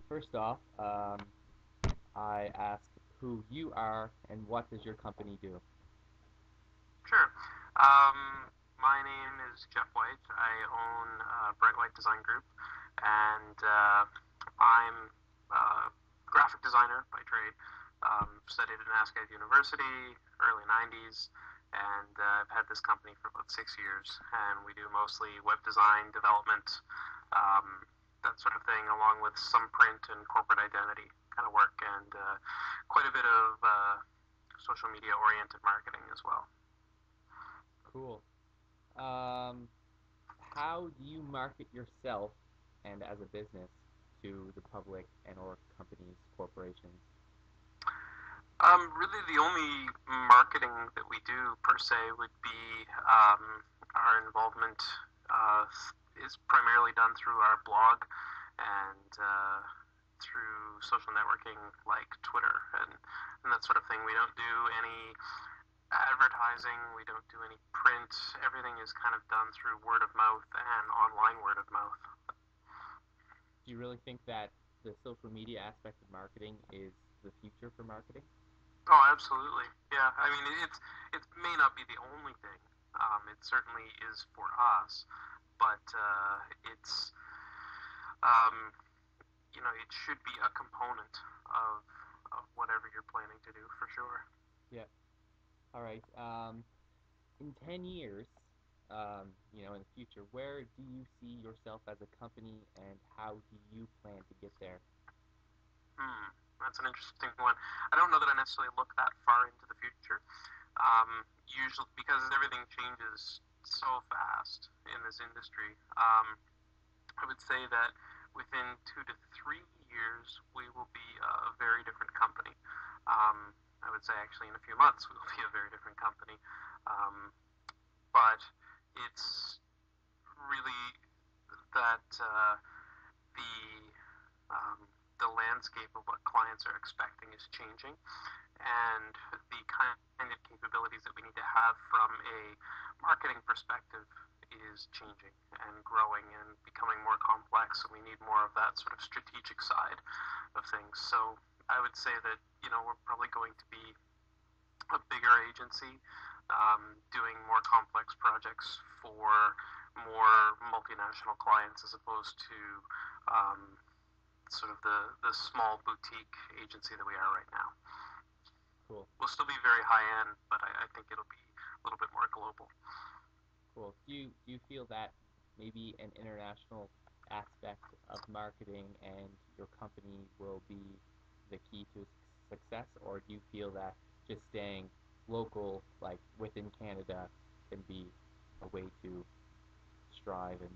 First off, I ask who you are and what does your company do? Sure. My name is Jeff White. I own Bright White Design Group, and I'm a graphic designer by trade. Studied at NASCAD University, early 90s, and I've had this company for about 6 years, and we do mostly web design, development, um, that sort of thing, along with some print and corporate identity kind of work, and quite a bit of social media oriented marketing as well. Cool. Um, how do you market yourself and as a business to the public and or companies, corporations? Really, the only marketing that we do per se would be our involvement uh, is primarily done through our blog and through social networking like Twitter and that sort of thing. We don't do any advertising. We don't do any print. Everything is kind of done through word of mouth and online word of mouth. Do you really think that the social media aspect of marketing is the future for marketing? Oh, absolutely. Yeah. I mean, it may not be the only thing. It certainly is for us, but it's um, it should be a component of whatever you're planning to do for sure. Yeah. All right. In 10 years, in the future, where do you see yourself as a company and how do you plan to get there? Hmm, that's an interesting one. I don't know that I necessarily look that far into the future. Usually, because everything changes so fast in this industry, I would say that within 2 to 3 years, we will be a very different company. I would say actually in a few months, we will be a very different company. Um, but it's really that the um, the landscape of what clients are expecting is changing, and the kind of capabilities that we need to have from a marketing perspective is changing and growing and becoming more complex. And we need more of that sort of strategic side of things. So I would say that we're probably going to be a bigger agency, doing more complex projects for more multinational clients as opposed to um, sort of the small boutique agency that we are right now. Cool. We'll still be very high end, but I think it'll be a little bit more global. Cool. Do you feel that maybe an international aspect of marketing and your company will be the key to success, or do you feel that just staying local, like within Canada, can be a way to strive and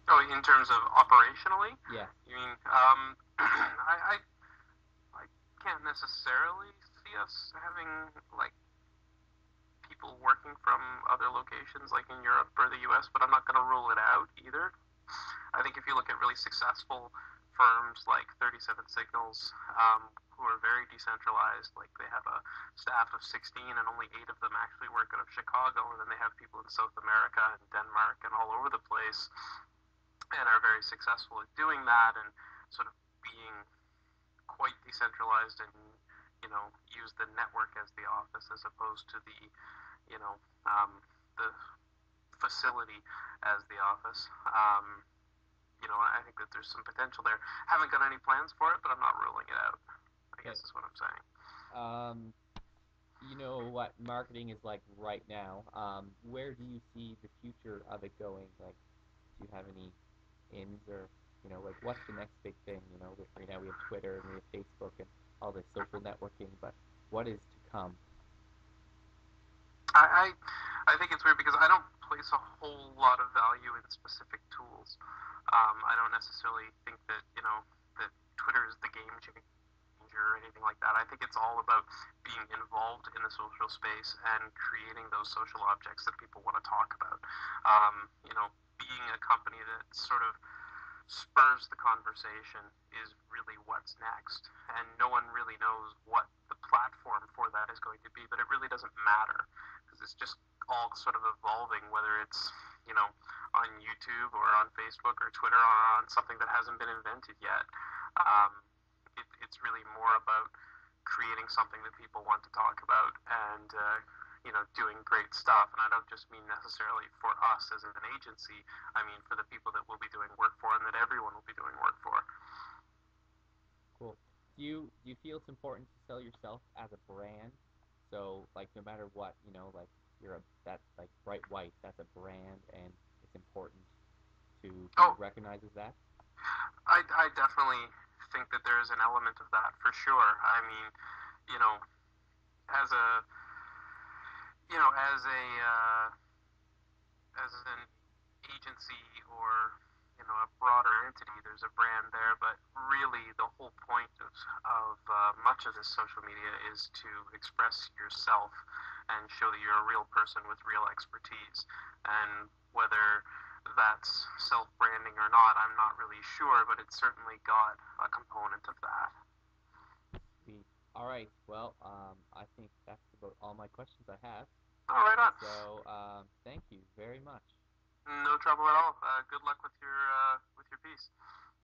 Oh, in terms of operationally, yeah, you mean I can't necessarily see us having like people working from other locations like in Europe or the US, but I'm not going to rule it out either. I think if you look at really successful firms like 37 Signals, who are very decentralized, like they have a staff of 16 and only 8 of them actually work out of Chicago, and then they have people in South America and Denmark and all over the place, and are very successful at doing that and sort of being quite decentralized and use the network as the office as opposed to you know the facility as the office. I think that there's some potential there. Haven't got any plans for it, but I'm not ruling it out. I okay. guess is what I'm saying. Um, you know what marketing is like right now. Where do you see the future of it going? Like, do you have any ins or like what's the next big thing? Right now we have Twitter and we have Facebook and all this social networking, but what is to come? I I think it's weird because I don't place a whole lot of value in specific tools. I don't necessarily think that that Twitter is the game changer or anything like that. I think it's all about being involved in the social space and creating those social objects that people want to talk about. Being a company that sort of spurs the conversation is really what's next. And no one really knows what the platform for that is going to be, but it really doesn't matter because it's just all sort of evolving, whether it's, on YouTube or on Facebook or Twitter or on something that hasn't been invented yet. Um, it's really more about creating something that people want to talk about and doing great stuff. And I don't just mean necessarily for us as an agency. I mean for the people that we'll be doing work for and that everyone will be doing work for. Cool. Do you feel it's important to sell yourself as a brand? So like no matter what, like you're a that like bright white, that's a brand and it's important to be Oh, recognized as that. I definitely think that there is an element of that for sure. I mean, you know, as a as an agency or a broader entity, there's a brand there, but really the whole point of much of this social media is to express yourself and show that you're a real person with real expertise. And whether that's self-branding or not, I'm not really sure, but it's certainly got a component of that. Sweet. All right. Well, I think that's about all my questions I have. All right on. So, thank you very much. No trouble at all. Good luck with your piece.